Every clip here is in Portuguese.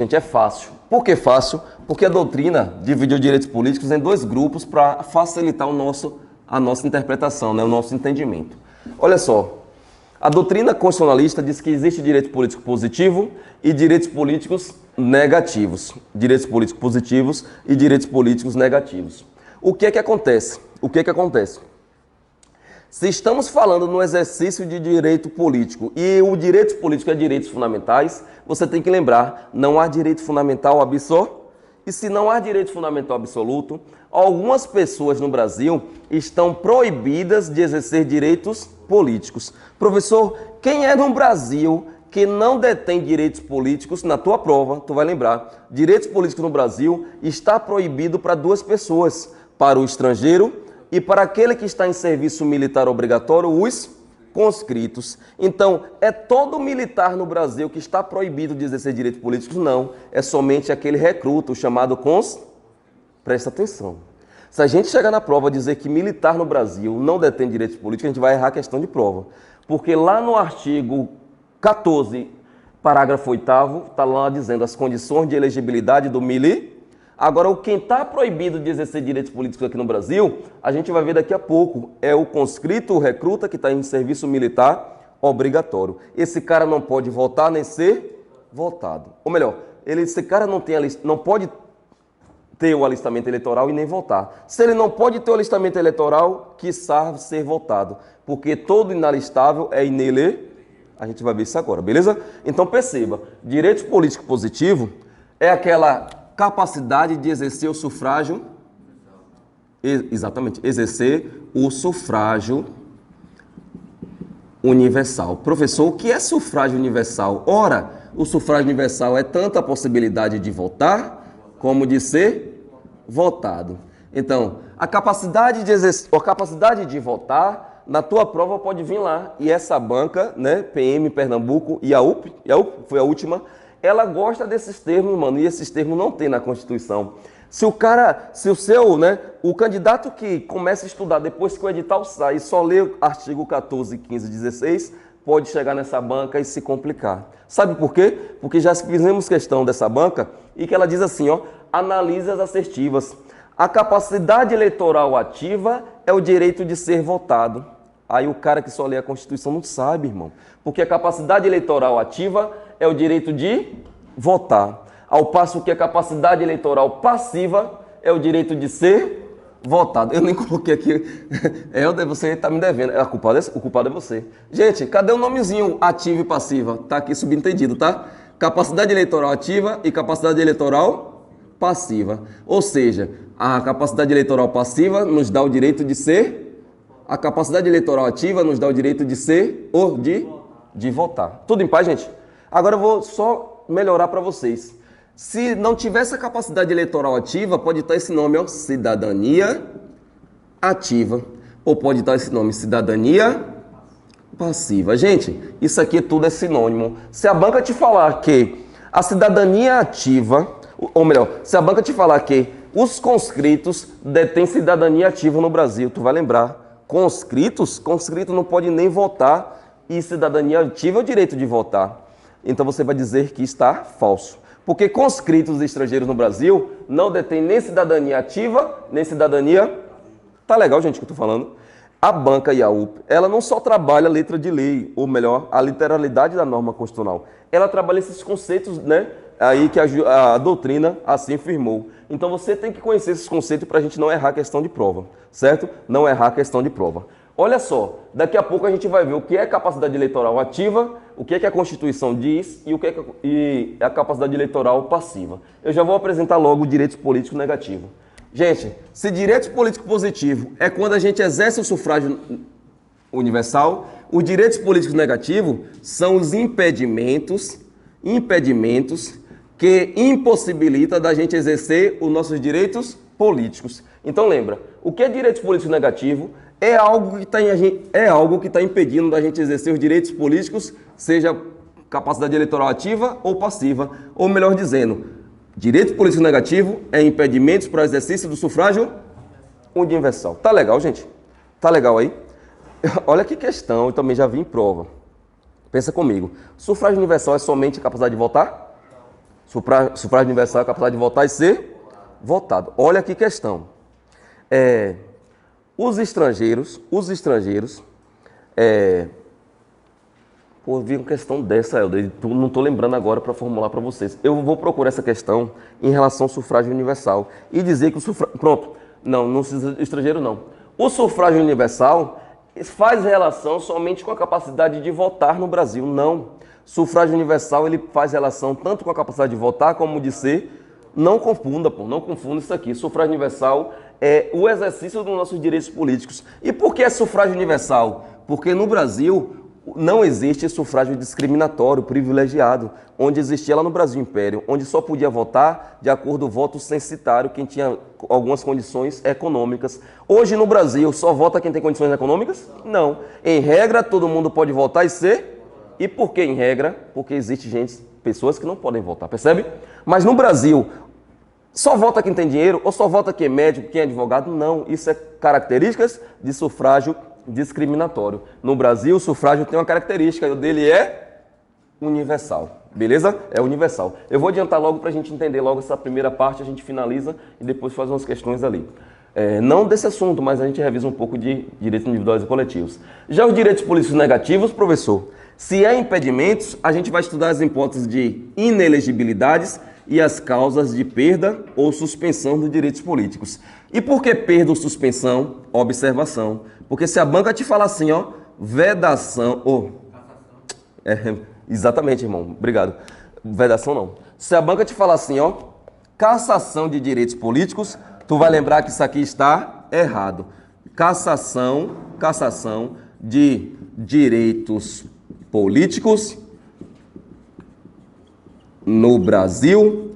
Gente, é fácil. Por que fácil? Porque a doutrina dividiu direitos políticos em dois grupos para facilitar a nossa interpretação, né? O nosso entendimento. Olha só, a doutrina constitucionalista diz que existe direito político positivo e direitos políticos negativos. Direitos políticos positivos e direitos políticos negativos. O que é que acontece? Se estamos falando no exercício de direito político e o direito político é direitos fundamentais, você tem que lembrar, não há direito fundamental absoluto. E se não há direito fundamental absoluto, algumas pessoas no Brasil estão proibidas de exercer direitos políticos. Professor, quem é no Brasil que não detém direitos políticos? Na tua prova, tu vai lembrar, direitos políticos no Brasil está proibido para duas pessoas, para o estrangeiro e para aquele que está em serviço militar obrigatório, os conscritos. Então, é todo militar no Brasil que está proibido de exercer direitos políticos? Não, é somente aquele recruta, o chamado Presta atenção. Se a gente chegar na prova e dizer que militar no Brasil não detém direitos políticos, a gente vai errar a questão de prova. Porque lá no artigo 14, parágrafo 8º, está lá dizendo as condições de elegibilidade do militar. Agora, quem está proibido de exercer direitos políticos aqui no Brasil, a gente vai ver daqui a pouco, é o conscrito, o recruta que está em serviço militar obrigatório. Esse cara não pode votar nem ser votado. Ou melhor, esse cara não pode ter o alistamento eleitoral e nem votar. Se ele não pode ter o alistamento eleitoral, quiçá ser votado. Porque todo inalistável é inelegível. A gente vai ver isso agora, beleza? Então perceba, direito político positivo é aquela capacidade de exercer o sufrágio, exatamente, exercer o sufrágio universal. Professor, o que é sufrágio universal? Ora, o sufrágio universal é tanto a possibilidade de votar, como de ser votado. Então, a capacidade de votar, na tua prova pode vir lá, e essa banca, né, PM Pernambuco e a UP foi a última, ela gosta desses termos, mano, e esses termos não tem na Constituição. O candidato que começa a estudar depois que o edital sai e só lê o artigo 14, 15 e 16, pode chegar nessa banca e se complicar. Sabe por quê? Porque já fizemos questão dessa banca e que ela diz assim, ó, analise as assertivas. A capacidade eleitoral ativa é o direito de ser votado. Aí o cara que só lê a Constituição não sabe, irmão. Porque a capacidade eleitoral ativa é o direito de votar. Ao passo que a capacidade eleitoral passiva é o direito de ser votado. Eu nem coloquei aqui. Helder, você está me devendo. O culpado é você. Gente, cadê o nomezinho ativa e passiva? Está aqui subentendido, tá? Capacidade eleitoral ativa e capacidade eleitoral passiva. Ou seja, a capacidade eleitoral passiva nos dá o direito de ser... A capacidade eleitoral ativa nos dá o direito de ser ou de votar. Tudo em paz, gente? Agora eu vou só melhorar para vocês. Se não tivesse a capacidade eleitoral ativa, pode estar esse nome, ó, cidadania ativa. Ou pode estar esse nome, cidadania passiva. Gente, isso aqui tudo é sinônimo. Se a banca te falar que a cidadania ativa, ou melhor, se a banca te falar que os conscritos detêm cidadania ativa no Brasil, tu vai lembrar. Conscrito não pode nem votar e cidadania ativa é o direito de votar. Então você vai dizer que está falso. Porque conscritos estrangeiros no Brasil não detêm nem cidadania ativa, nem cidadania... Tá legal, gente, o que eu estou falando? A banca e a UP, ela não só trabalha a letra de lei, ou melhor, a literalidade da norma constitucional. Ela trabalha esses conceitos, né? Aí que a doutrina assim firmou. Então você tem que conhecer esses conceitos para a gente não errar a questão de prova, certo? Não errar a questão de prova. Olha só, daqui a pouco a gente vai ver o que é capacidade eleitoral ativa, o que é que a Constituição diz e o que é a capacidade eleitoral passiva. Eu já vou apresentar logo o direito político negativo. Gente, se direito político positivo é quando a gente exerce o sufrágio universal, os direitos políticos negativos são os impedimentos que impossibilita da gente exercer os nossos direitos políticos. Então lembra, o que é direito político negativo? É algo que está impedindo da gente exercer os direitos políticos, seja capacidade eleitoral ativa ou passiva. Ou melhor dizendo, direito político negativo é impedimentos para o exercício do sufrágio universal. Tá legal, gente? Tá legal aí? Olha que questão, eu também já vi em prova. Pensa comigo, sufrágio universal é somente a capacidade de votar? Sufrágio universal é a capacidade de votar e ser votado. Olha que questão. Os estrangeiros, vi uma questão dessa, Helder, não estou lembrando agora para formular para vocês. Eu vou procurar essa questão em relação ao sufrágio universal e dizer que o sufrágio... Pronto, não estrangeiro não. O sufrágio universal faz relação somente com a capacidade de votar no Brasil, não. Sufrágio universal, ele faz relação tanto com a capacidade de votar como de ser... Não confunda isso aqui. Sufrágio universal é o exercício dos nossos direitos políticos. E por que é sufrágio universal? Porque no Brasil não existe sufrágio discriminatório, privilegiado, onde existia lá no Brasil Império, onde só podia votar de acordo com o voto censitário, quem tinha algumas condições econômicas. Hoje no Brasil, só vota quem tem condições econômicas? Não. Em regra, todo mundo pode votar e ser... E por que em regra? Porque existe pessoas que não podem votar, percebe? Mas no Brasil, só vota quem tem dinheiro ou só vota quem é médico, quem é advogado? Não, isso é características de sufrágio discriminatório. No Brasil, o sufrágio tem uma característica, e o dele é universal, beleza? É universal. Eu vou adiantar logo para a gente entender logo essa primeira parte, a gente finaliza e depois faz umas questões ali. Não desse assunto, mas a gente revisa um pouco de direitos individuais e coletivos. Já os direitos políticos negativos, professor, se é impedimentos, a gente vai estudar as hipóteses de inelegibilidades e as causas de perda ou suspensão dos direitos políticos. E por que perda ou suspensão? Observação. Porque se a banca te falar assim, ó, vedação... exatamente, irmão. Obrigado. Vedação não. Se a banca te falar assim, ó, cassação de direitos políticos, tu vai lembrar que isso aqui está errado. Cassação de direitos políticos no Brasil,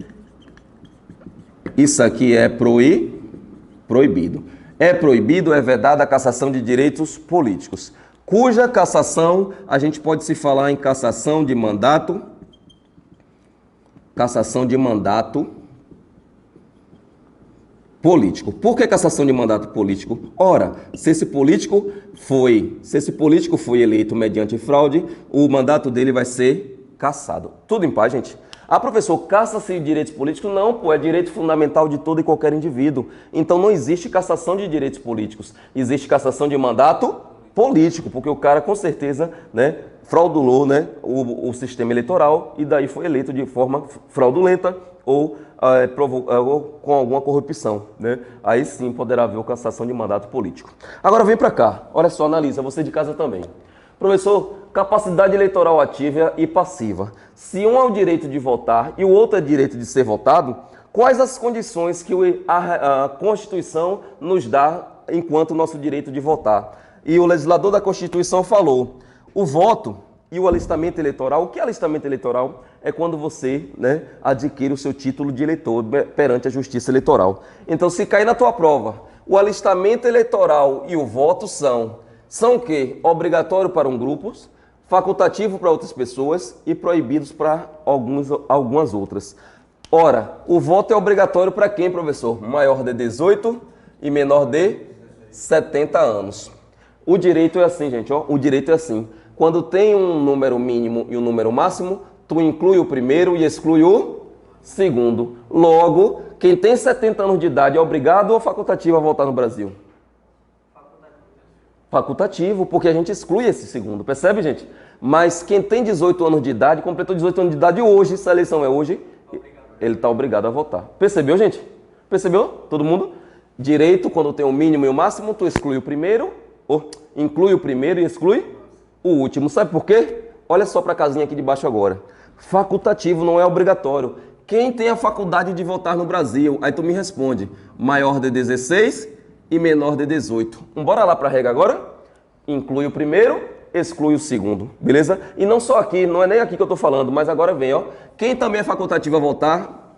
isso aqui é proibido. É proibido, é vedada a cassação de direitos políticos, cuja cassação, a gente pode se falar em cassação de mandato político. Por que cassação de mandato político? Ora, se esse político foi eleito mediante fraude, o mandato dele vai ser cassado. Tudo em paz, gente? Ah, professor, caça-se direitos políticos? Não, pô, é direito fundamental de todo e qualquer indivíduo. Então não existe cassação de direitos políticos. Existe cassação de mandato político, porque o cara com certeza, né, fraudulou, né, o sistema eleitoral e daí foi eleito de forma fraudulenta ou com alguma corrupção, né? Aí sim poderá haver cassação de mandato político. Agora vem para cá, olha só, analisa, você de casa também. Professor, capacidade eleitoral ativa e passiva. Se um é o direito de votar e o outro é o direito de ser votado, quais as condições que a Constituição nos dá enquanto nosso direito de votar? E o legislador da Constituição falou, o voto e o alistamento eleitoral. O que é alistamento eleitoral? É quando você, né, adquire o seu título de eleitor perante a Justiça Eleitoral. Então, se cair na tua prova, o alistamento eleitoral e o voto são o quê? Obrigatório para um grupo, facultativo para outras pessoas e proibidos para algumas outras. Ora, o voto é obrigatório para quem, professor? Maior de 18 e menor de 70 anos. O direito é assim, gente, ó. O direito é assim. Quando tem um número mínimo e um número máximo, tu inclui o primeiro e exclui o segundo. Logo, quem tem 70 anos de idade é obrigado ou facultativo a votar no Brasil? Facultativo, porque a gente exclui esse segundo, percebe, gente? Mas quem tem 18 anos de idade, completou 18 anos de idade hoje, se a eleição é hoje, ele está obrigado a votar. Percebeu, gente? Percebeu? Todo mundo? Direito, quando tem o mínimo e o máximo, tu exclui o primeiro, ou inclui o primeiro e exclui o último. Sabe por quê? Olha só para a casinha aqui de baixo agora. Facultativo, não é obrigatório. Quem tem a faculdade de votar no Brasil? Aí tu me responde, maior de 16 e menor de 18. Bora lá para a regra agora? Inclui o primeiro, exclui o segundo, beleza? E não só aqui, não é nem aqui que eu estou falando, mas agora vem, ó. Quem também é facultativo a votar?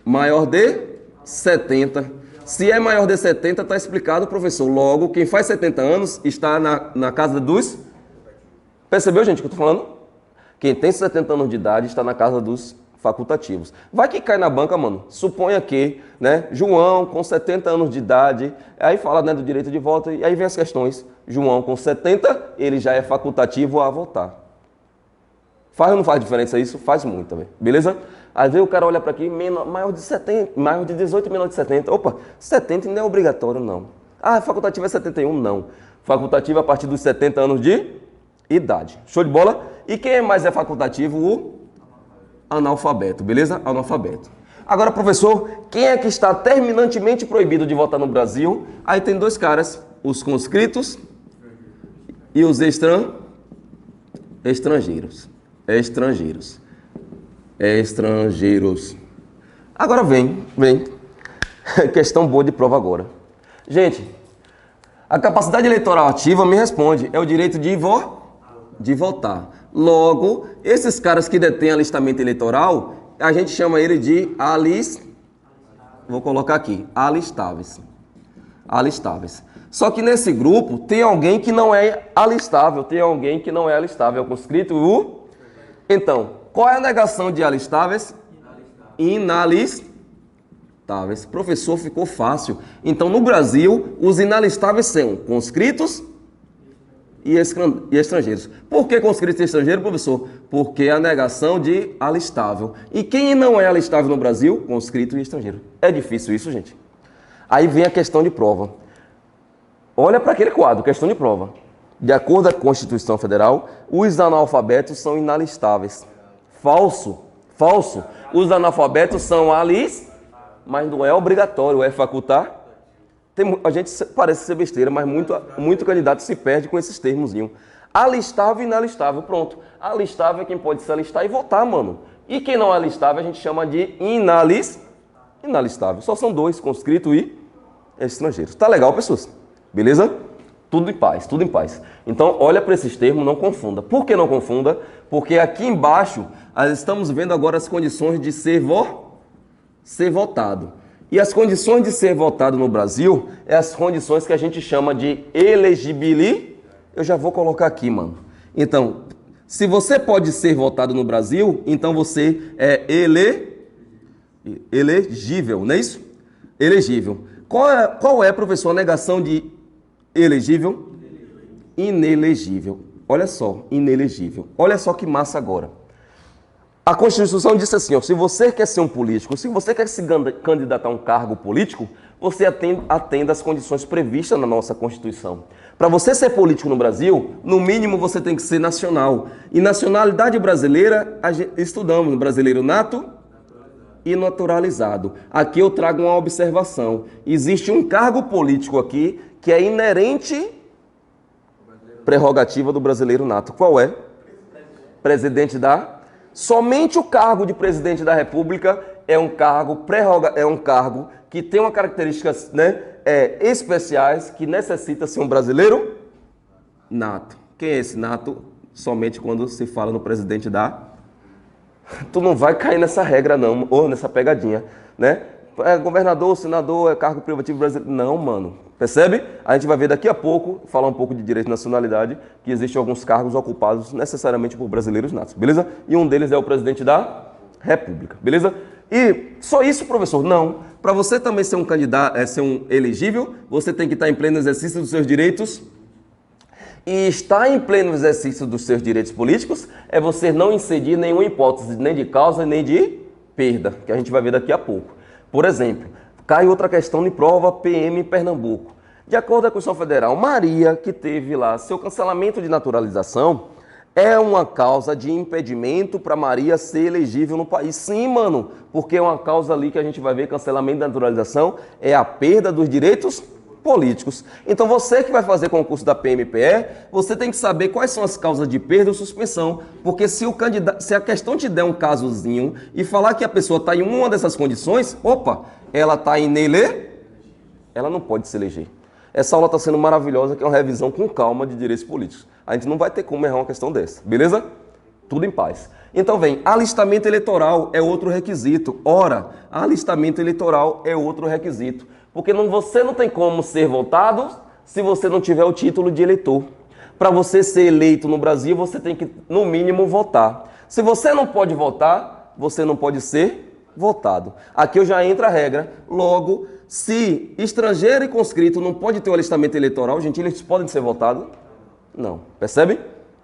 Maior de 70. Se é maior de 70, está explicado, professor. Logo, quem faz 70 anos está na casa dos... Percebeu, gente, o que eu estou falando? Quem tem 70 anos de idade está na casa dos facultativos. Vai que cai na banca, mano. Suponha que, né, João com 70 anos de idade, aí fala, né, do direito de voto, e aí vem as questões. João com 70, ele já é facultativo a votar. Faz ou não faz diferença isso? Faz muito também, beleza? Às vezes o cara olha para aqui, maior de 70, maior de 18, menor de 70. Opa, 70 não é obrigatório, não. Ah, facultativo é 71? Não. Facultativo a partir dos 70 anos de idade. Show de bola? E quem mais é facultativo? O analfabeto, beleza? Analfabeto. Agora, professor, quem é que está terminantemente proibido de votar no Brasil? Aí tem dois caras, os conscritos e os estrangeiros. Agora vem. Questão boa de prova agora. Gente, a capacidade eleitoral ativa me responde, é o direito de votar. Logo, esses caras que detêm alistamento eleitoral, a gente chama ele de vou colocar aqui, alistáveis. Só que nesse grupo tem alguém que não é alistável, é o conscrito. Então, qual é a negação de alistáveis? Inalistáveis. Professor, ficou fácil. Então, no Brasil, os inalistáveis são conscritos e estrangeiros. Por que conscritos e estrangeiros, professor? Porque é a negação de alistável. E quem não é alistável no Brasil? Conscrito e estrangeiro. É difícil isso, gente? Aí vem a questão de prova. Olha para aquele quadro, questão de prova. De acordo com a Constituição Federal, os analfabetos são inalistáveis. Falso. Os analfabetos são mas não é obrigatório, é facultar. A gente parece ser besteira, mas muito candidato se perde com esses termos. Alistável e inalistável, pronto. Alistável é quem pode se alistar e votar, mano. E quem não é alistável a gente chama de inalistável. Só são dois, conscrito e estrangeiro. Tá legal, pessoas? Beleza? Tudo em paz. Então, olha para esses termos, não confunda. Por que não confunda? Porque aqui embaixo, nós estamos vendo agora as condições de ser votado. E as condições de ser votado no Brasil é as condições que a gente chama de elegibilidade. Eu já vou colocar aqui, mano. Então, se você pode ser votado no Brasil, então você é elegível, não é isso? Elegível. Qual é, professor, a negação de elegível? Inelegível. Olha só, inelegível. Olha só que massa agora. A Constituição disse assim, ó, se você quer ser um político, se você quer se candidatar a um cargo político, você atenda às condições previstas na nossa Constituição. Para você ser político no Brasil, no mínimo você tem que ser nacional. E nacionalidade brasileira, estudamos brasileiro nato e naturalizado. Aqui eu trago uma observação. Existe um cargo político aqui que é inerente prerrogativa do brasileiro nato. Qual é? Presidente Somente o cargo de presidente da República é um cargo que tem uma características, especiais, que necessita ser um brasileiro nato. Quem é esse nato? Somente quando se fala no presidente Tu não vai cair nessa regra não, ou nessa pegadinha, né? Governador, senador, cargo privativo brasileiro. Não, mano. Percebe? A gente vai ver daqui a pouco, falar um pouco de direito de nacionalidade, que existem alguns cargos ocupados necessariamente por brasileiros natos, beleza? E um deles é o presidente da República, beleza? E só isso, professor? Não. Para você também ser um candidato, ser um elegível, você tem que estar em pleno exercício dos seus direitos. E estar em pleno exercício dos seus direitos políticos é você não incidir nenhuma hipótese, nem de causa, nem de perda, que a gente vai ver daqui a pouco. Por exemplo, cai outra questão de prova PM em Pernambuco. De acordo com a Constituição Federal, Maria, que teve lá seu cancelamento de naturalização, é uma causa de impedimento para Maria ser elegível no país. Sim, mano, porque é uma causa ali que a gente vai ver, cancelamento da naturalização, é a perda dos direitos políticos. Então você que vai fazer concurso da PMPE, você tem que saber quais são as causas de perda ou suspensão, porque se a questão te der um casozinho e falar que a pessoa está em uma dessas condições, ela está ela não pode se eleger. Essa aula está sendo maravilhosa, que é uma revisão com calma de direitos políticos. A gente não vai ter como errar uma questão dessa, beleza? Tudo em paz. Então vem, alistamento eleitoral é outro requisito. Ora, alistamento eleitoral é outro requisito. Porque você não tem como ser votado se você não tiver o título de eleitor. Para você ser eleito no Brasil, você tem que, no mínimo, votar. Se você não pode votar, você não pode ser votado. Aqui já entra a regra. Logo, se estrangeiro e conscrito não pode ter o alistamento eleitoral, gente, eles podem ser votados? Não. Percebe?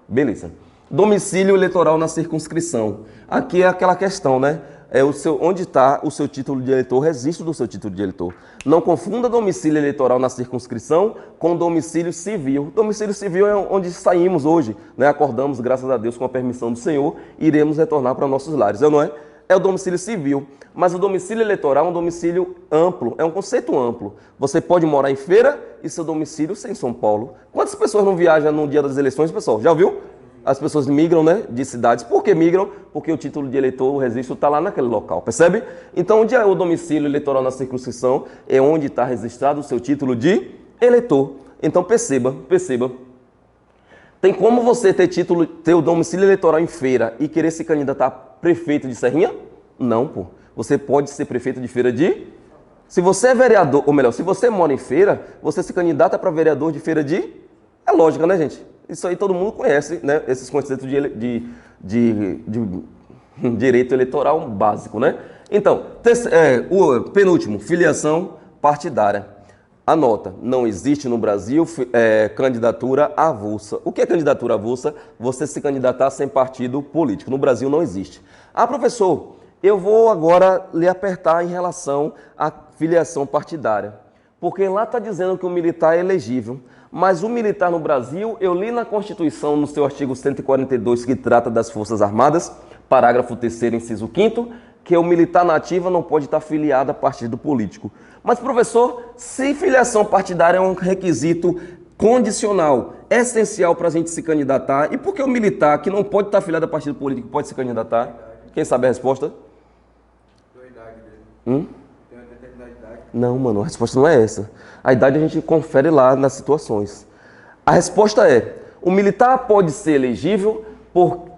Beleza. Domicílio eleitoral na circunscrição. Aqui é aquela questão, né? é onde está o seu título de eleitor, o registro do seu título de eleitor. Não confunda domicílio eleitoral na circunscrição com domicílio civil. Domicílio civil é onde saímos hoje, né? Acordamos, graças a Deus, com a permissão do Senhor, e iremos retornar para nossos lares, não é? É o domicílio civil. Mas o domicílio eleitoral é um domicílio amplo, é um conceito amplo. Você pode morar em Feira e seu domicílio ser em São Paulo. Quantas pessoas não viajam no dia das eleições, pessoal? Já ouviu? As pessoas migram, né, de cidades. Por que migram? Porque o título de eleitor, o registro, está lá naquele local, percebe? Então, onde é o domicílio eleitoral na circunscrição é onde está registrado o seu título de eleitor. Então, perceba. Tem como você ter o domicílio eleitoral em Feira e querer se candidatar a prefeito de Serrinha? Não, pô. Você pode ser prefeito de Feira de... Se você é vereador, ou melhor, se você mora em Feira, você se candidata para vereador de Feira de... É lógica, né, gente? Isso aí todo mundo conhece, né? Esses conceitos de direito eleitoral básico, né? Então, o penúltimo, filiação partidária. Anota, não existe no Brasil candidatura avulsa. O que é candidatura avulsa? Você se candidatar sem partido político. No Brasil não existe. Ah, professor, eu vou agora lhe apertar em relação à filiação partidária. Porque lá está dizendo que o militar é elegível. Mas o militar no Brasil, eu li na Constituição, no seu artigo 142, que trata das Forças Armadas, parágrafo 3º, inciso 5º, que o militar na ativa não pode estar filiado a partido político. Mas, professor, se filiação partidária é um requisito condicional, essencial para a gente se candidatar, e por que o militar, que não pode estar filiado a partido político, pode se candidatar? Quem sabe a resposta? Pela idade dele. Tem uma determinada idade. Não, mano, a resposta não é essa. A idade a gente confere lá nas situações. A resposta é, o militar pode ser elegível,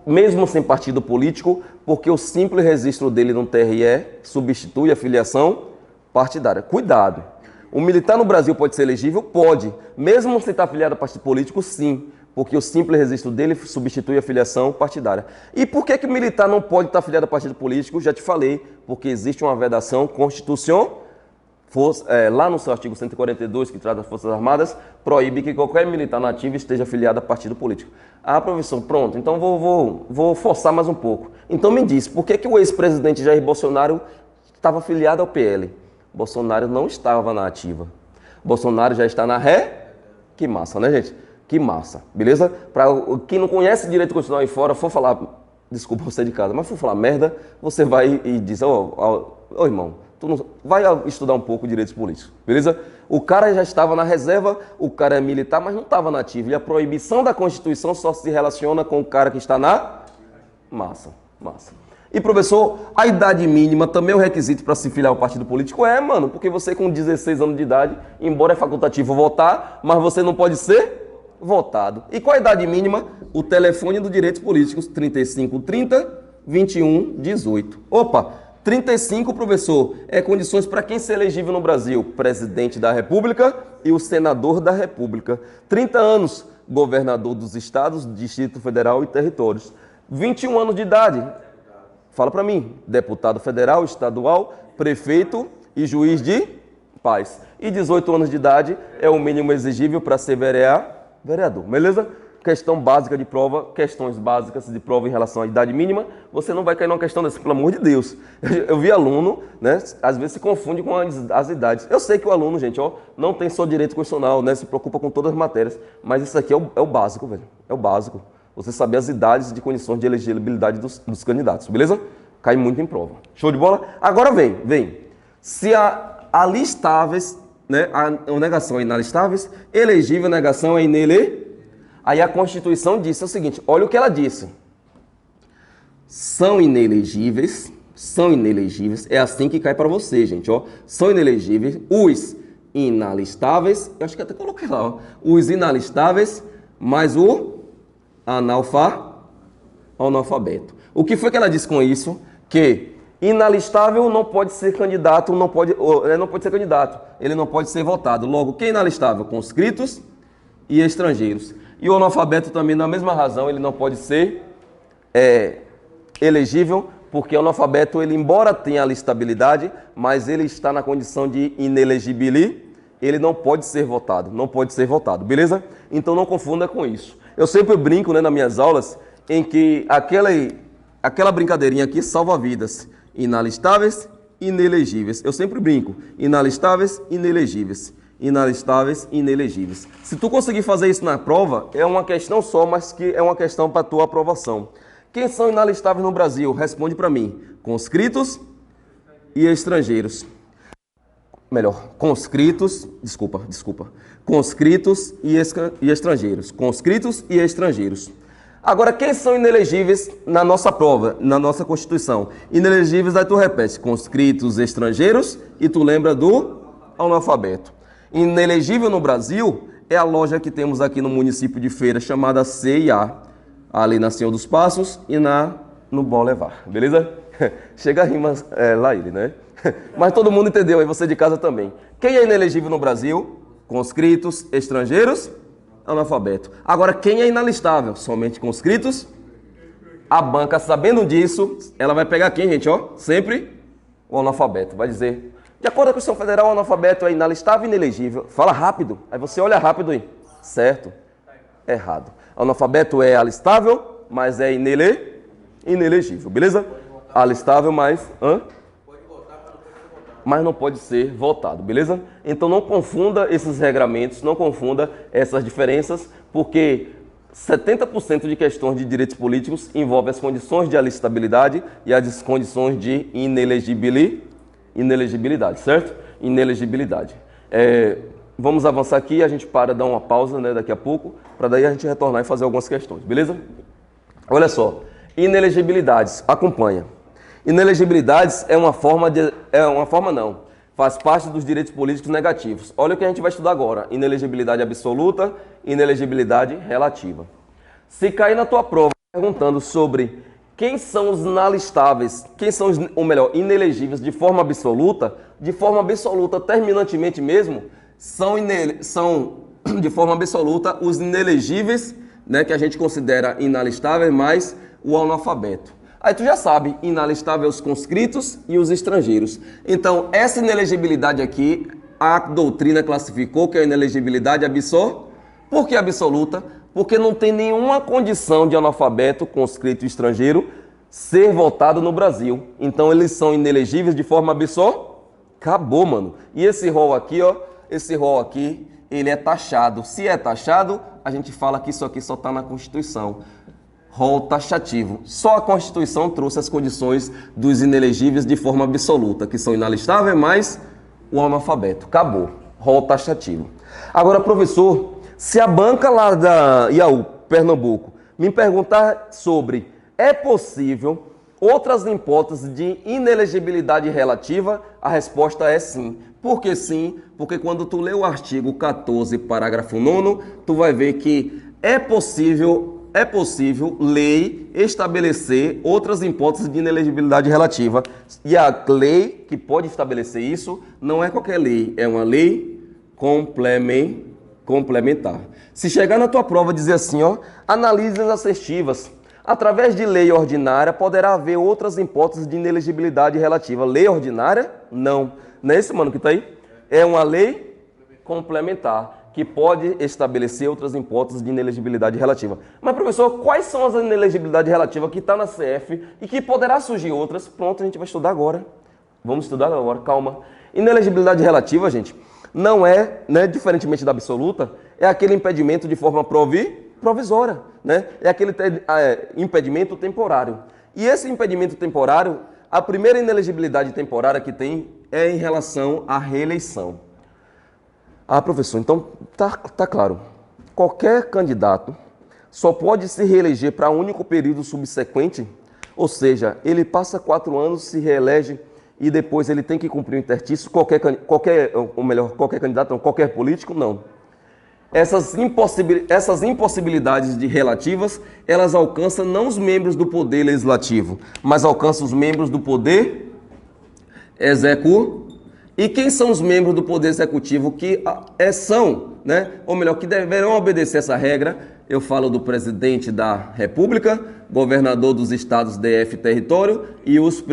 mesmo sem partido político, porque o simples registro dele no TRE substitui a filiação partidária. Cuidado! O militar no Brasil pode ser elegível? Pode. Mesmo sem estar afiliado a partido político, sim. Porque o simples registro dele substitui a filiação partidária. E por que o militar não pode estar afiliado a partido político? Já te falei. Porque existe uma vedação constitucional. Lá no seu artigo 142, que trata das Forças Armadas, proíbe que qualquer militar nativo esteja afiliado a partido político. Ah, professor, pronto, então vou forçar mais um pouco. Então me diz, por que o ex-presidente Jair Bolsonaro estava afiliado ao PL? Bolsonaro não estava na ativa. Bolsonaro já está na ré. Que massa, né, gente? Que massa, beleza? Para quem não conhece direito constitucional aí fora, for falar, desculpa você de casa, mas for falar merda, você vai e diz, ô irmão, vai estudar um pouco direitos políticos, beleza? O cara já estava na reserva, o cara é militar, mas não estava na ativa. E a proibição da Constituição só se relaciona com o cara que está na... Massa. E, professor, a idade mínima também é um requisito para se filiar ao partido político? É, mano, porque você com 16 anos de idade, embora é facultativo votar, mas você não pode ser votado. E qual a idade mínima? O telefone do Direitos Políticos, 3530 2118. Opa! 35, professor, é condições para quem ser elegível no Brasil? Presidente da República e o senador da República. 30 anos, governador dos estados, Distrito Federal e territórios. 21 anos de idade, fala para mim, deputado federal, estadual, prefeito e juiz de paz. E 18 anos de idade é o mínimo exigível para ser vereador, beleza? Questão básica de prova, questões básicas de prova em relação à idade mínima, você não vai cair numa questão dessa, pelo amor de Deus. Eu vi aluno, né, às vezes se confunde com as idades. Eu sei que o aluno, gente, não tem só direito constitucional, né, se preocupa com todas as matérias, mas isso aqui é o básico, velho, é o básico. Você saber as idades de condições de elegibilidade dos candidatos, beleza? Cai muito em prova. Show de bola? Agora vem. Se a listáveis, né, a negação é inalistáveis, elegível, negação é inelegível. Aí a Constituição disse o seguinte, olha o que ela disse. São inelegíveis, é assim que cai para você, gente, ó. São inelegíveis os inalistáveis, eu acho que até coloquei lá, ó. Os inalistáveis, mais o analfabeto. O que foi que ela disse com isso? Que inalistável não pode ser candidato, não pode ser candidato, ele não pode ser votado. Logo, quem é inalistável? Conscritos e estrangeiros. E o analfabeto também, na mesma razão, ele não pode ser elegível, porque o analfabeto, ele, embora tenha a listabilidade, mas ele está na condição de inelegibilidade, ele não pode ser votado, beleza? Então não confunda com isso. Eu sempre brinco, né, nas minhas aulas, em que aquela brincadeirinha aqui salva vidas. Inalistáveis, inelegíveis. Eu sempre brinco. Inalistáveis, inelegíveis. Inalistáveis, inelegíveis. Se tu conseguir fazer isso na prova, é uma questão só, mas que é uma questão para tua aprovação. Quem são inalistáveis no Brasil? Responde para mim. Conscritos e estrangeiros. Melhor, conscritos, desculpa. Conscritos e estrangeiros. Conscritos e estrangeiros. Agora, quem são inelegíveis na nossa prova, na nossa Constituição? Inelegíveis, aí tu repete, conscritos, estrangeiros, e tu lembra do analfabeto. Inelegível no Brasil é a loja que temos aqui no município de Feira, chamada C&A, ali na Senhor dos Passos e no Bom Levar, beleza? Chega a rima lá ele, né? Mas todo mundo entendeu, aí você de casa também. Quem é inelegível no Brasil? Conscritos, estrangeiros, analfabeto. Agora, quem é inalistável? Somente conscritos. A banca, sabendo disso, ela vai pegar quem, gente? Ó, sempre o analfabeto. Vai dizer, de acordo com a Constituição Federal, o analfabeto é inalistável e inelegível. Fala rápido. Aí você olha rápido aí. Certo? Errado. O analfabeto é alistável, mas é inelegível. Beleza? Alistável, mas... mas não pode ser votado, beleza? Então não confunda esses regramentos, não confunda essas diferenças, porque 70% de questões de direitos políticos envolvem as condições de alistabilidade e as condições de inelegibilidade, certo? Inelegibilidade. Vamos avançar aqui, a gente para dar uma pausa, né, daqui a pouco, para daí a gente retornar e fazer algumas questões, beleza? Olha só, inelegibilidades, acompanha. Inelegibilidades faz parte dos direitos políticos negativos. Olha o que a gente vai estudar agora. Inelegibilidade absoluta, inelegibilidade relativa. Se cair na tua prova perguntando sobre quem são os inalistáveis, inelegíveis de forma absoluta, terminantemente mesmo, são de forma absoluta os inelegíveis, né, que a gente considera inalistáveis, mais o analfabeto. Aí tu já sabe, inalistável os conscritos e os estrangeiros. Então, essa inelegibilidade aqui, a doutrina classificou que é a inelegibilidade absoluta. Por que absoluta? Porque não tem nenhuma condição de analfabeto, conscrito e estrangeiro ser votado no Brasil. Então, eles são inelegíveis de forma absoluta. Acabou, mano. E esse rol aqui, ó, ele é taxado. Se é taxado, a gente fala que isso aqui só está na Constituição. Rol taxativo. Só a Constituição trouxe as condições dos inelegíveis de forma absoluta, que são inalistáveis, mais o analfabeto. Acabou. Rol taxativo. Agora, professor, se a banca lá da IAU, Pernambuco, me perguntar sobre é possível outras hipóteses de inelegibilidade relativa, a resposta é sim. Por que sim? Porque quando tu lê o artigo 14, parágrafo 9º, tu vai ver que é possível lei estabelecer outras hipóteses de inelegibilidade relativa. E a lei que pode estabelecer isso não é qualquer lei, é uma lei complementar. Se chegar na tua prova e dizer assim, ó, analise as assertivas. Através de lei ordinária poderá haver outras hipóteses de inelegibilidade relativa. Lei ordinária? Não. Não é esse, mano, que tá aí? É uma lei complementar, que pode estabelecer outras hipóteses de inelegibilidade relativa. Mas, professor, quais são as inelegibilidades relativas que está na CF e que poderá surgir outras? Pronto, a gente vai estudar agora. Vamos estudar agora, calma. Inelegibilidade relativa, gente, não é, né, diferentemente da absoluta, é aquele impedimento de forma provisória, né? É aquele impedimento temporário. E esse impedimento temporário, a primeira inelegibilidade temporária que tem é em relação à reeleição. Ah, professor, então tá claro. Qualquer candidato só pode se reeleger para um único período subsequente, ou seja, ele passa 4 anos, se reelege e depois ele tem que cumprir o interstício, qualquer candidato, não, qualquer político, não. Essas impossibilidades relativas, elas alcançam não os membros do Poder Legislativo, mas alcançam os membros do Poder Executivo. E quem são os membros do Poder Executivo que que deverão obedecer essa regra? Eu falo do presidente da República, governador dos estados, DF, território e os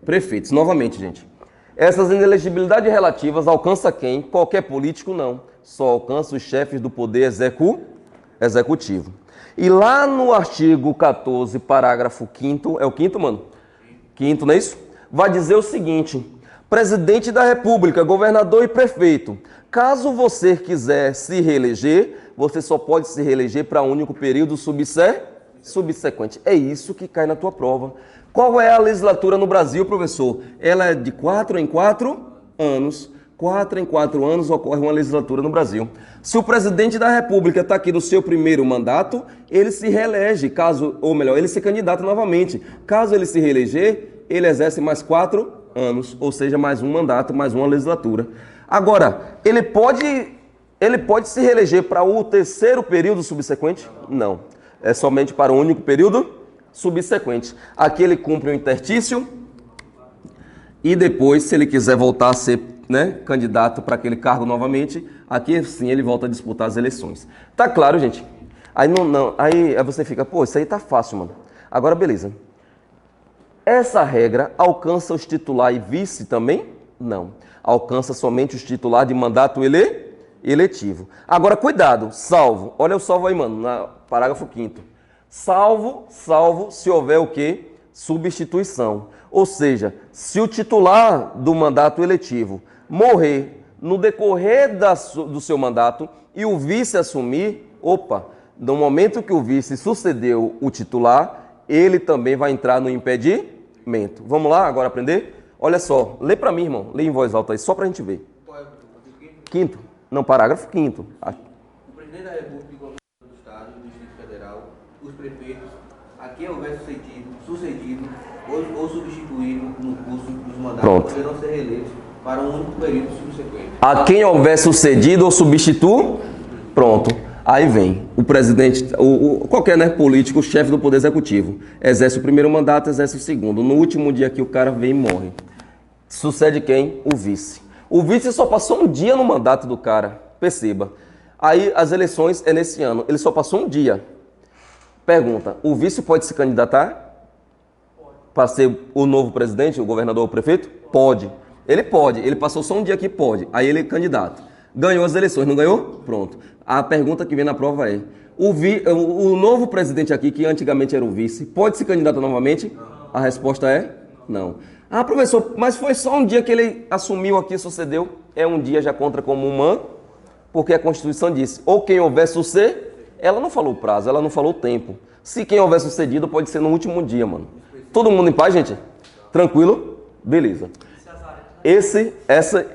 prefeitos. Novamente, gente, essas inelegibilidades relativas alcançam quem? Qualquer político, não. Só alcança os chefes do Poder Executivo. E lá no artigo 14, parágrafo 5º, é o 5º, mano? 5º, não é isso? vai dizer o seguinte: presidente da República, governador e prefeito. Caso você quiser se reeleger, você só pode se reeleger para um único período subsequente. É isso que cai na tua prova. Qual é a legislatura no Brasil, professor? Ela é de 4 em 4 anos. 4 em 4 anos ocorre uma legislatura no Brasil. Se o presidente da República está aqui no seu primeiro mandato, ele se reelege, ou melhor, ele se candidata novamente. Caso ele se reeleger, ele exerce mais 4 anos, ou seja, mais um mandato, mais uma legislatura. Agora, ele pode se reeleger para o terceiro período subsequente? Não. É somente para o único período subsequente. Aqui ele cumpre o interstício e depois, se ele quiser voltar a ser candidato para aquele cargo novamente, aqui sim ele volta a disputar as eleições. Tá claro, gente? Aí você fica, pô, isso aí tá fácil, mano. Agora, beleza. Essa regra alcança os titular e vice também? Não. Alcança somente os titular de mandato eletivo. Agora, cuidado, salvo. Olha o salvo aí, mano, no parágrafo 5º. Salvo se houver o quê? Substituição. Ou seja, se o titular do mandato eletivo morrer no decorrer do seu mandato e o vice assumir, no momento que o vice sucedeu o titular, ele também vai entrar no impedimento. Vamos lá agora aprender? Olha só, lê para mim, irmão, lê em voz alta aí, só para a gente ver. Quinto? Não, parágrafo 5º. O presidente da República, o governador do Estado, do Distrito Federal, os prefeitos, a quem houver sucedido ou substituído no curso dos mandatos, poderão ser reeleitos para um único período subsequente. A quem houver sucedido ou substituído, pronto. Aí vem o presidente, qualquer político, o chefe do Poder Executivo, exerce o primeiro mandato, exerce o segundo. No último dia que o cara vem e morre. Sucede quem? O vice. O vice só passou um dia no mandato do cara, perceba. Aí as eleições é nesse ano, ele só passou um dia. Pergunta, o vice pode se candidatar para ser o novo presidente, o governador ou o prefeito? Pode. Ele pode, ele passou só um dia aqui, pode. Aí ele é candidato. Ganhou as eleições, não ganhou? Pronto. A pergunta que vem na prova é, o novo presidente aqui, que antigamente era o vice, pode se candidatar novamente? A resposta é não. Ah, professor, mas foi só um dia que ele assumiu aqui, sucedeu. É um dia, já conta como uma, porque a Constituição disse, ou quem houver sucedido, ela não falou o prazo, ela não falou o tempo. Se quem houver sucedido, pode ser no último dia, mano. Todo mundo em paz, gente? Tranquilo? Beleza. Esse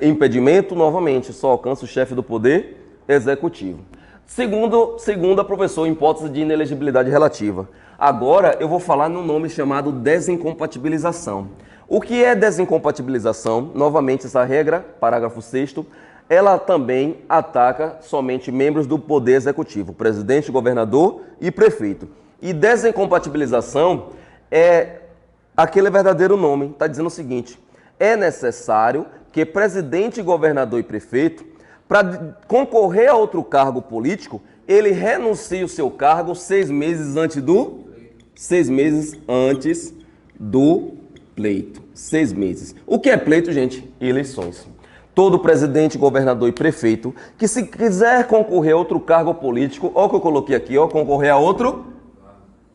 impedimento, novamente, só alcança o chefe do Poder Executivo. Segunda, professor, hipótese de inelegibilidade relativa. Agora eu vou falar num nome chamado desincompatibilização. O que é desincompatibilização? Novamente, essa regra, parágrafo 6º, ela também ataca somente membros do Poder Executivo, presidente, governador e prefeito. E desincompatibilização é aquele verdadeiro nome, está dizendo o seguinte: é necessário que presidente, governador e prefeito, para concorrer a outro cargo político, ele renuncie o seu cargo 6 meses antes do pleito. 6 meses. O que é pleito, gente? Eleições. Todo presidente, governador e prefeito que se quiser concorrer a outro cargo político, olha o que eu coloquei aqui, concorrer a outro,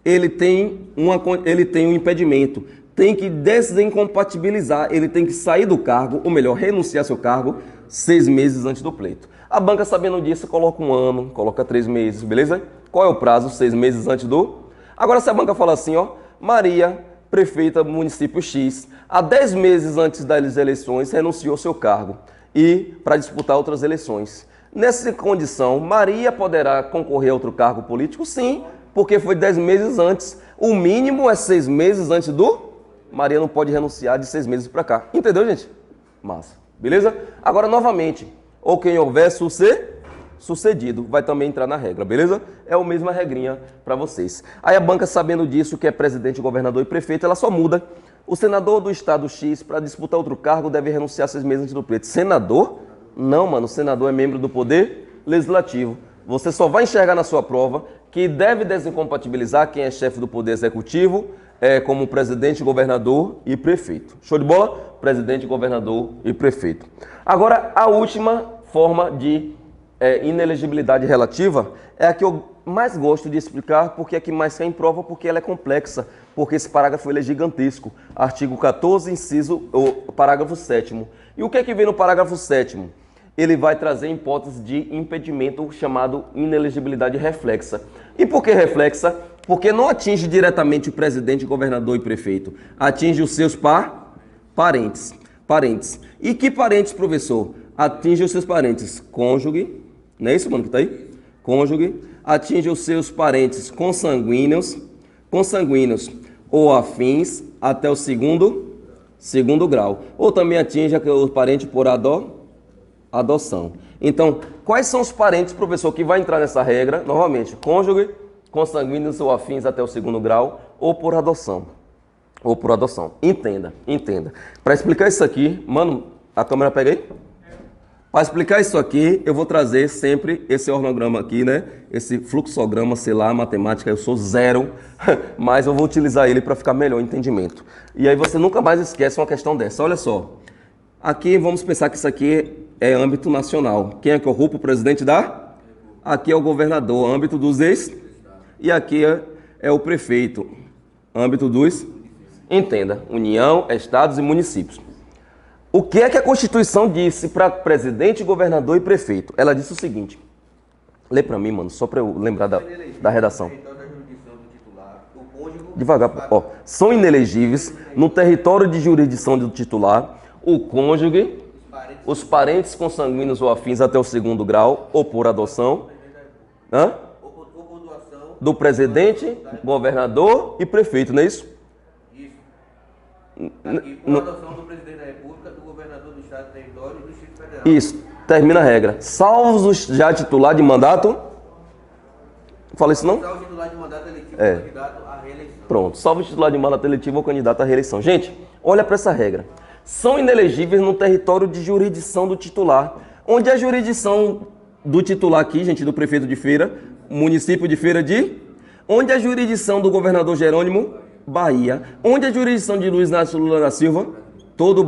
ele tem um impedimento. Tem que desincompatibilizar, ele tem que sair do cargo, ou melhor, renunciar ao seu cargo 6 meses antes do pleito. A banca, sabendo disso, coloca 1 ano, coloca 3 meses, beleza? Qual é o prazo? 6 meses antes do... Agora, se a banca fala assim, Maria, prefeita do município X, há 10 meses antes das eleições, renunciou ao seu cargo e para disputar outras eleições. Nessa condição, Maria poderá concorrer a outro cargo político? Sim, porque foi 10 meses antes. O mínimo é 6 meses antes do... Maria não pode renunciar de 6 meses para cá. Entendeu, gente? Massa. Beleza? Agora, novamente, ou quem houver sucedido, vai também entrar na regra, beleza? É a mesma regrinha para vocês. Aí a banca, sabendo disso, que é presidente, governador e prefeito, ela só muda. O senador do estado X, para disputar outro cargo, deve renunciar 6 meses antes do pleito. Senador? Não, mano. O senador é membro do Poder Legislativo. Você só vai enxergar na sua prova que deve desincompatibilizar quem é chefe do Poder Executivo, como presidente, governador e prefeito. Show de bola? Presidente, governador e prefeito. Agora, a última forma de inelegibilidade relativa é a que eu mais gosto de explicar porque é que mais cai em prova, porque ela é complexa, porque esse parágrafo ele é gigantesco. Artigo 14, inciso, o parágrafo 7º. E o que é que vem no parágrafo 7º? Ele vai trazer hipótese de impedimento chamado inelegibilidade reflexa. E por que reflexa? Porque não atinge diretamente o presidente, governador e prefeito. Atinge os seus parentes. E que parentes, professor? Atinge os seus parentes cônjuge, não é isso, mano, que tá aí? Cônjuge. Atinge os seus parentes consanguíneos ou afins até o segundo grau. Ou também atinge o parente por adoção. Então, quais são os parentes, professor, que vai entrar nessa regra? Novamente, cônjuge, consanguíneos ou afins até o segundo grau ou por adoção. Entenda. Para explicar isso aqui, mano, a câmera pega aí? Para explicar isso aqui, eu vou trazer sempre esse organograma aqui, né? Esse fluxograma, sei lá, matemática, eu sou zero, mas eu vou utilizar ele para ficar melhor o entendimento. E aí você nunca mais esquece uma questão dessa. Olha só, aqui vamos pensar que isso aqui é âmbito nacional. Quem é que ocupa o presidente da? Aqui é o governador, âmbito dos e aqui é o prefeito, âmbito dos, entenda, União, estados e municípios. O que é que a Constituição disse para presidente, governador e prefeito? Ela disse o seguinte, lê para mim, mano, só para eu lembrar da redação. Devagar, ó. São inelegíveis no território de jurisdição do titular o cônjuge, os parentes consanguíneos ou afins até o segundo grau ou por adoção do presidente, governador e prefeito, não é isso? Aqui, por adoção do presidente da República, do governador do Estado, do território e do Distrito Federal. Isso, termina a regra. Salvo os já titular de mandato. Fala isso não? Salvo o titular de mandato eletivo ou candidato à reeleição. Pronto, salvo o titular de mandato eletivo ou candidato à reeleição. Gente, olha para essa regra. São inelegíveis no território de jurisdição do titular. Onde é a jurisdição do titular aqui, gente, do prefeito de Feira, município de Feira de? Onde é a jurisdição do governador Jerônimo? Bahia. Onde é a jurisdição de Luiz Inácio Lula da Silva? Todo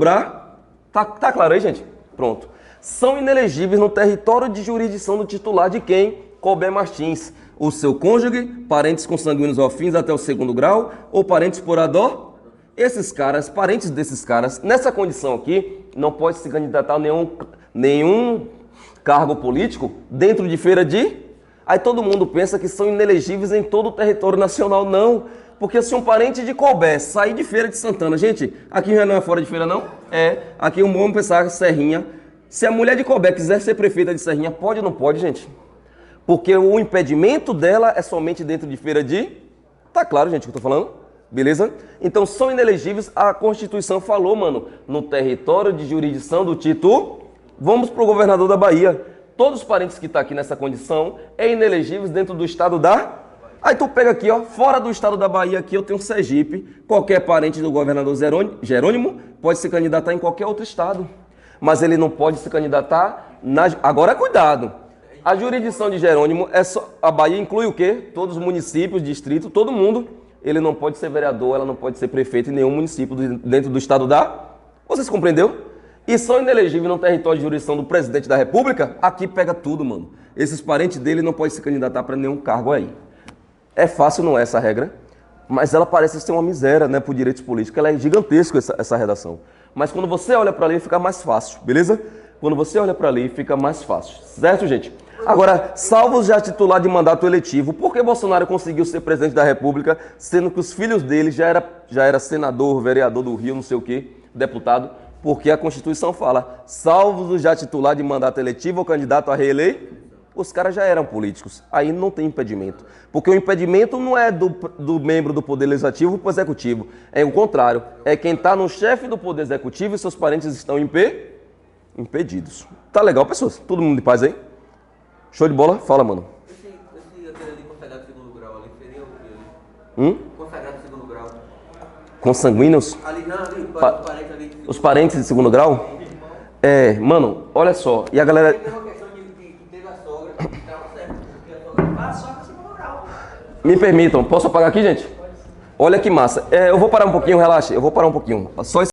Tá claro aí, gente? Pronto. São inelegíveis no território de jurisdição do titular de quem? Colbert Martins. O seu cônjuge, parentes consanguíneos ou afins até o segundo grau, ou parentes por esses caras, parentes desses caras, nessa condição aqui, não pode se candidatar a nenhum cargo político dentro de Feira de... Aí todo mundo pensa que são inelegíveis em todo o território nacional. Não. Porque se um parente de Colbert sair de Feira de Santana, gente, aqui já não é fora de Feira não? Aqui vamos pensar Serrinha. Se a mulher de Colbert quiser ser prefeita de Serrinha, pode ou não pode, gente? Porque o impedimento dela é somente dentro de Feira de... Tá claro, gente, o que eu tô falando? Beleza? Então são inelegíveis, a Constituição falou, mano, no território de jurisdição do título. Vamos pro governador da Bahia. Todos os parentes que estão aqui nessa condição é inelegíveis dentro do estado da... Aí tu pega aqui, ó, fora do estado da Bahia aqui eu tenho Sergipe. Qualquer parente do governador Jerônimo pode se candidatar em qualquer outro estado. Mas ele não pode se candidatar Agora cuidado. A jurisdição de Jerônimo é só... A Bahia inclui o quê? Todos os municípios, distritos, todo mundo. Ele não pode ser vereador, ela não pode ser prefeito em nenhum município dentro do estado da... Vocês compreenderam? E são inelegíveis no território de jurisdição do presidente da República. Aqui pega tudo, mano. Esses parentes dele não podem se candidatar para nenhum cargo aí. É fácil, não é essa regra, mas ela parece ser uma miséria, né, por direitos políticos. Ela é gigantesca, essa redação. Mas quando você olha para ali, fica mais fácil, beleza? Quando você olha para ali, fica mais fácil. Certo, gente? Agora, salvo já titular de mandato eletivo, por que Bolsonaro conseguiu ser presidente da República, sendo que os filhos dele já era senador, vereador do Rio, não sei o quê, deputado? Porque a Constituição fala, salvo já titular de mandato eletivo ou candidato a reeleição, os caras já eram políticos. Aí não tem impedimento. Porque o impedimento não é do membro do Poder Legislativo para o Executivo. É o contrário. É quem está no chefe do Poder Executivo e seus parentes estão impedidos. Tá legal, pessoas? Todo mundo de paz aí? Show de bola? Fala, mano. Aquele ali consagrado de segundo grau ali, seria o quê? Consagrado de segundo grau. Consanguíneos? Ali não, ali, parentes ali. Os parentes de segundo grau? Mano, olha só. E a galera... Me permitam, posso apagar aqui, gente? Olha que massa. Eu vou parar um pouquinho, relaxa. Eu vou parar um pouquinho. Só